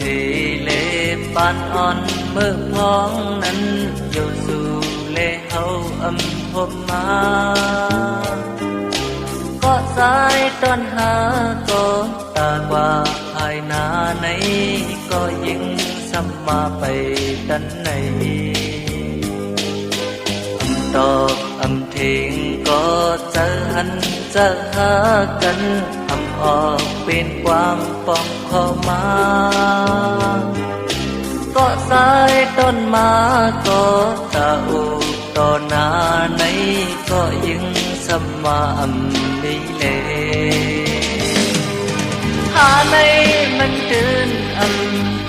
สีเลปานอ่อนเมื่อพ้องนั้นอยู่สู่เลเฮาพบมาก็สายต้นหาก็ตากว่าภายหน้าในก็ยิ่งสัมมาไปดันในดอกทิ้งก็เจอหันเจอหากันออกเป็นความป้องเข้ามาก็สายต้นมาก็ตาอุต่อหน้าในก็ยิ่งสมามดีเลยหาในมันเดิน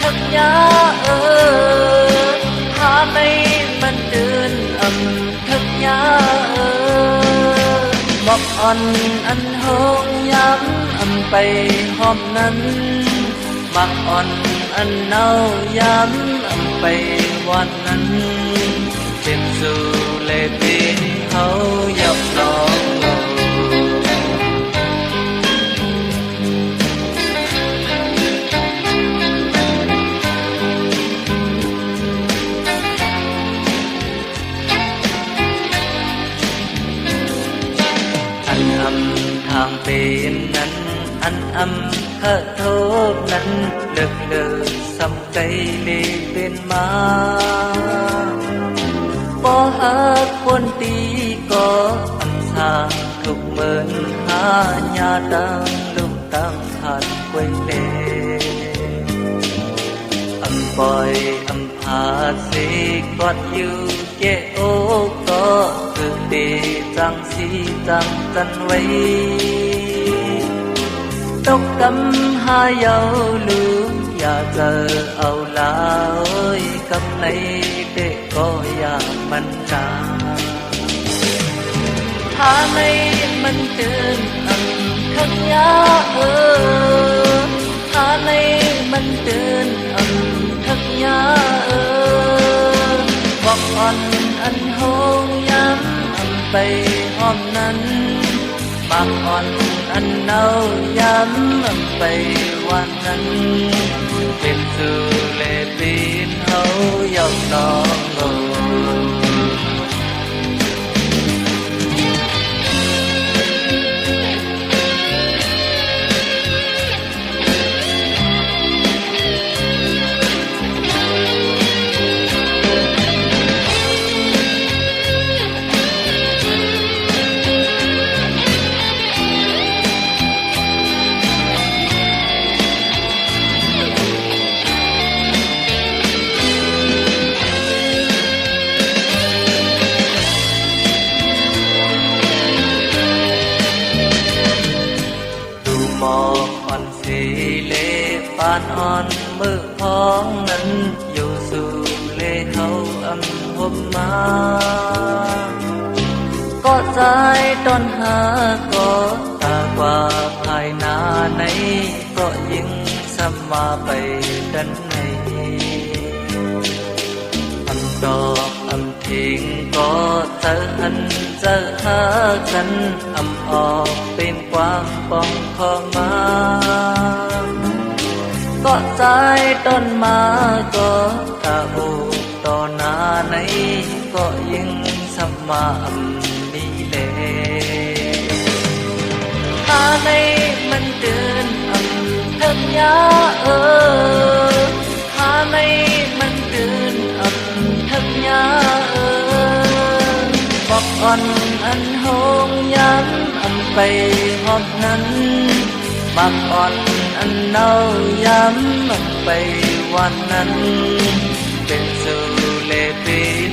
ทักยาหาในมันเดินทักยาบอกอ่อนอันหงย้ำไปหอมนั้นบักอ่อนอันเนาย้ำไปวันนั้นเป็นสู่เลยปีนเขาหยอกน้องทางเป็นนั้นอันเฮโทษนั้นเลิกสำใจลีเป็นมาบ่ฮักคนตีก็สร้างทุกเมินหาญาตังลุมตั้งหันไว้เลปล่อยพาสิกอดอยู่เกโอก็คือดีจังสีจังกันไว้ตกกำหาเยาลืมอย่าเจอเอาลากับในเด็กก็อย่ามันจาถ้าในมันเดินขังยาถ้าในมันเดินขังยาบอกอ่อนอันหงย้ำไปหอมนั้นบักอ่อนอันเนาย้ำไปวันนั้นเป็นสู่เลปีนเฮาหยอกน้องปานอ่อนมือพ้องนั้นอยู่สู่เลเขาพบมาก็สายต้นหาก็ตากว่าภายหน้าในก็ยิ่งสมาไปดันในดอกทิ้งก็เจอหันเจอหากันออกเป็นความป้องเข้ามาก็สายต้นมาก็ตาอุต่อหน้าในก็ยิ่งสมามดีเลยถ้าในมันเดินทักยาถ้าในมันเดินทักยาบอกอ่อนอันหงย้ำไปหอมนั้นบักอ่อนอันเนาย้ำไปวันนั้นเป็นสู่เลปี